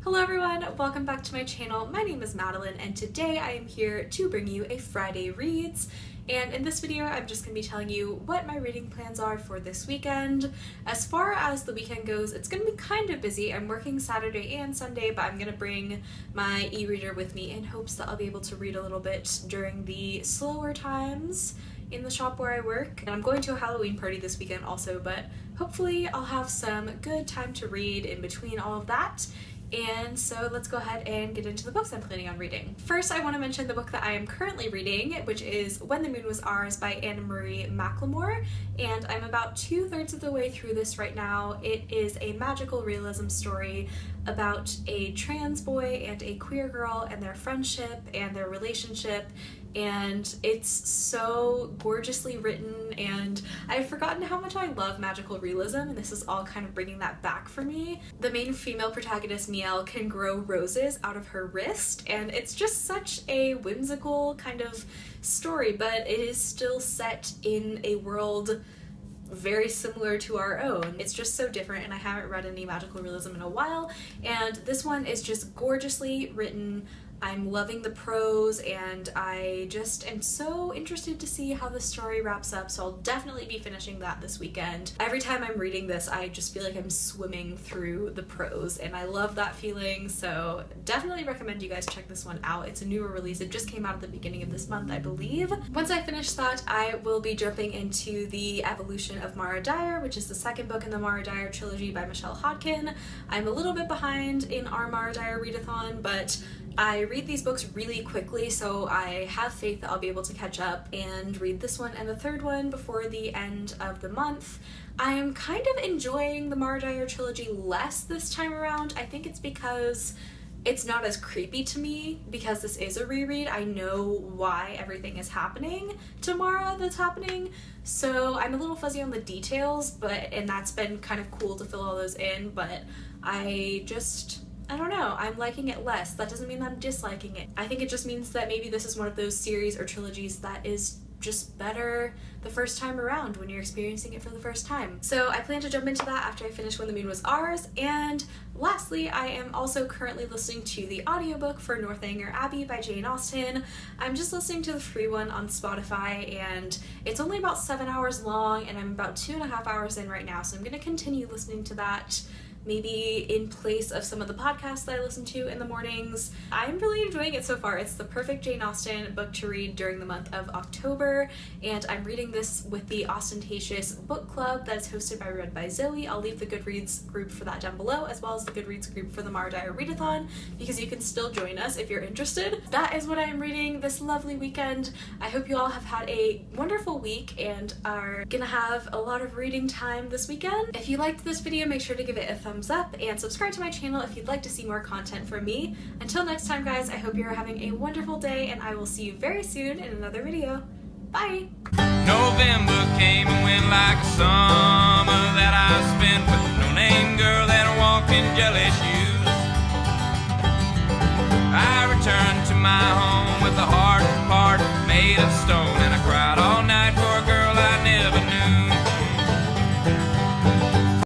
Hello everyone, welcome back to my channel. My name is Madeline and today I am here to bring you a Friday Reads. And in this video, I'm just going to be telling you what my reading plans are for this weekend. As far as the weekend goes, it's going to be kind of busy. I'm working Saturday and Sunday, but I'm going to bring my e-reader with me in hopes that I'll be able to read a little bit during the slower times in the shop where I work. And I'm going to a Halloween party this weekend also, but hopefully I'll have some good time to read in between all of that. And so let's go ahead and get into the books I'm planning on reading. First, I want to mention the book that I am currently reading, which is When the Moon Was Ours by Anna Marie McLemore, and I'm about 2/3 of the way through this right now. It is a magical realism story about a trans boy and a queer girl and their friendship and their relationship, and it's so gorgeously written, and I've forgotten how much I love magical realism, and this is all kind of bringing that back for me. The main female protagonist, Miel, can grow roses out of her wrist, and it's just such a whimsical kind of story, but it is still set in a world very similar to our own. It's just so different, and I haven't read any magical realism in a while, and this one is just gorgeously written. I'm loving the prose, and I just am so interested to see how the story wraps up, so I'll definitely be finishing that this weekend. Every time I'm reading this, I just feel like I'm swimming through the prose, and I love that feeling, so definitely recommend you guys check this one out. It's a newer release. It just came out at the beginning of this month, I believe. Once I finish that, I will be jumping into The Evolution of Mara Dyer, which is the second book in the Mara Dyer trilogy by Michelle Hodkin. I'm a little bit behind in our Mara Dyer readathon, but I read these books really quickly, so I have faith that I'll be able to catch up and read this one and the third one before the end of the month. I'm kind of enjoying the Mara Dyer trilogy less this time around. I think it's because it's not as creepy to me because this is a reread. I know why everything is happening to Mara that's happening, so I'm a little fuzzy on the details, and that's been kind of cool to fill all those in, but I don't know, I'm liking it less. That doesn't mean that I'm disliking it. I think it just means that maybe this is one of those series or trilogies that is just better the first time around when you're experiencing it for the first time. So I plan to jump into that after I finish When the Moon Was Ours. And lastly, I am also currently listening to the audiobook for Northanger Abbey by Jane Austen. I'm just listening to the free one on Spotify, and it's only about 7 hours long, and I'm about 2.5 hours in right now, so I'm gonna continue listening to that, maybe in place of some of the podcasts that I listen to in the mornings. I'm really enjoying it so far. It's the perfect Jane Austen book to read during the month of October, and I'm reading this with the Ostentatious Book Club that is hosted by Read by Zoe. I'll leave the Goodreads group for that down below, as well as the Goodreads group for the Mara Dyer Readathon, because you can still join us if you're interested. That is what I am reading this lovely weekend. I hope you all have had a wonderful week and are gonna have a lot of reading time this weekend. If you liked this video, make sure to give it a thumbs up and subscribe to my channel if you'd like to see more content from me. Until next time, guys, I hope you're having a wonderful day, and I will see you very soon in another video. Bye! November came and went like a summer that I spent with a no-name girl that walked in jelly shoes. I returned to my home with a heart made of stone.